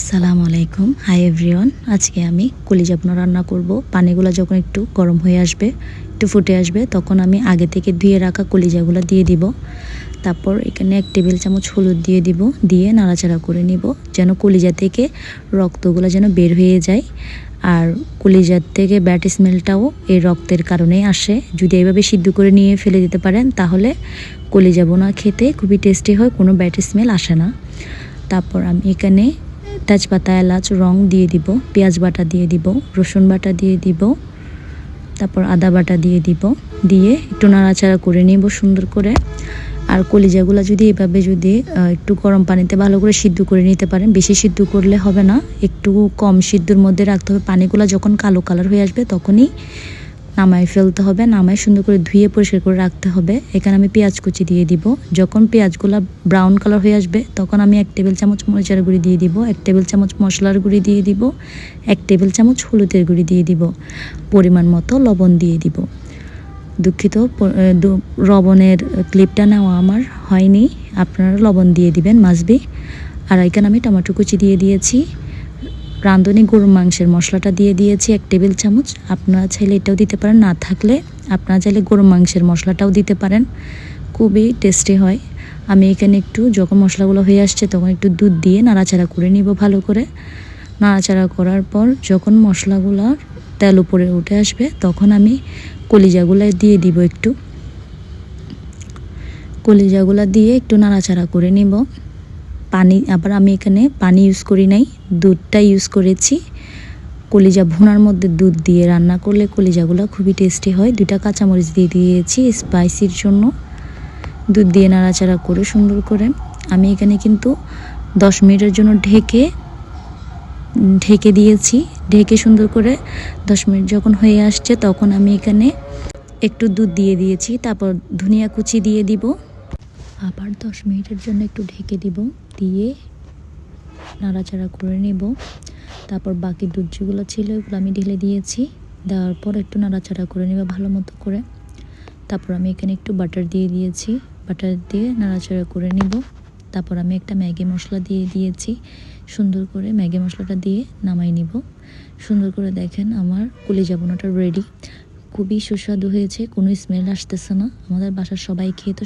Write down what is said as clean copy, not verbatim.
আসসালামু আলাইকুম। Hi everyone. আজকে আমি কলিজা ভুনা রান্না করব। পানিগুলো যখন একটু গরম হয়ে আসবে, একটু ফুটে আসবে, তখন আমি আগে থেকে ধুয়ে রাখা কলিজাগুলো দিয়ে দিব। তারপর এখানে 1 টেবিল চামচ হলুদ দিয়ে দিব, দিয়ে নাড়াচাড়া করে নিব যেন কলিজা থেকে রক্তগুলো যেন বের হয়ে যায়। আর কলিজার থেকে ব্যাড স্মেলটাও এই রক্তের কারণেই আসে। যদি এইভাবে সিদ্ধ করে নিয়ে ফেলে দিতে পারেন তাহলে কলিজা ভুনা খেতে খুবই টেস্টি হয়, কোনো ব্যাড স্মেল আসে না। তারপর আমি এখানে তেজপাতা, এলাচ, রং দিয়ে দিব, পেঁয়াজ বাটা দিয়ে দিব, রসুন বাটা দিয়ে দিব, তারপর আদা বাটা দিয়ে দিব, দিয়ে একটু নাড়াচাড়া করে নিব সুন্দর করে। আর কলিজাগুলো যদি এভাবে একটু গরম পানিতে ভালো করে সিদ্ধ করে নিতে পারেন, বেশি সিদ্ধ করলে হবে না, একটু কম সিদ্ধর মধ্যে রাখতে হবে। পানিগুলো যখন কালো কালার হয়ে আসবে তখনই নামায় ফেলতে হবে, নামায় সুন্দর করে ধুয়ে পরিষ্কার করে রাখতে হবে। এখানে আমি পেঁয়াজ কুচি দিয়ে দিব। যখন পেঁয়াজগুলো ব্রাউন কালার হয়ে আসবে তখন আমি 1 টেবিল চামচ মরিচের গুঁড়ি দিয়ে দিব, 1 টেবিল চামচ মশলার গুঁড়ি দিয়ে দিব, 1 টেবিল চামচ হলুদের গুঁড়ি দিয়ে দিব, পরিমাণ মতো লবণ দিয়ে দিব। দুঃখিত, লবণের ক্লিপটা নেওয়া আমার হয়নি, আপনারা লবণ দিয়ে দিবেন মাসবি। আর এখানে আমি টমেটো কুচি দিয়ে দিয়েছি, রাঁধুনি গরুর মাংসের মশলাটা দিয়ে দিয়েছি 1 টেবিল চামচ। আপনারা চাইলে এটাও দিতে পারেন, না থাকলে আপনারা চাইলে গরুর মাংসের মশলাটাও দিতে পারেন, খুবই টেস্টি হয়। আমি এখানে একটু যখন মশলাগুলো হয়ে আসছে তখন একটু দুধ দিয়ে নাড়াচাড়া করে নিব ভালো করে। নাড়াচাড়া করার পর যখন মশলাগুলো তেল উপরে উঠে আসবে তখন আমি কলিজাগুলো দিয়ে দিব। একটু কলিজাগুলো দিয়ে একটু নাড়াচাড়া করে নিব। পানি, আবার আমি এখানে পানি ইউজ করি নাই, দুধটা ইউজ করেছি। কলিজা ভুনার মধ্যে দুধ দিয়ে রান্না করলে কলিজাগুলো খুবই টেস্টি হয়। 2টা কাঁচামরিচ দিয়ে দিয়েছি স্পাইসির জন্য। দুধ দিয়ে নাড়াচাড়া করে সুন্দর করে আমি এখানে কিন্তু 10 মিনিটের জন্য ঢেকে দিয়েছি। ঢেকে সুন্দর করে 10 মিনিট যখন হয়ে আসছে তখন আমি এখানে একটু দুধ দিয়ে দিয়েছি, তারপর ধনিয়া কুচি দিয়ে দিব। আবার 10 মিনিটের জন্য একটু ঢেকে দিব, দিয়ে নাড়াচাড়া করে নেব। তারপর বাকি দুধ যেগুলো ছিল ওগুলো আমি ঢেলে দিয়েছি, দেওয়ার পর একটু নাড়াচাড়া করে নেব ভালো মতো করে। তারপর আমি এখানে একটু বাটার দিয়ে দিয়েছি, বাটার দিয়ে নাড়াচাড়া করে নিব। তারপর আমি একটা ম্যাগি মশলা দিয়ে দিয়েছি, সুন্দর করে ম্যাগি মশলাটা দিয়ে নামাই নিব। সুন্দর করে দেখেন আমার কলিজা ভুনাটা রেডি। খুবই সুস্বাদু হয়েছে, কোনো স্মেল আসতেছে না। আমাদের বাসার সবাই খেয়ে তো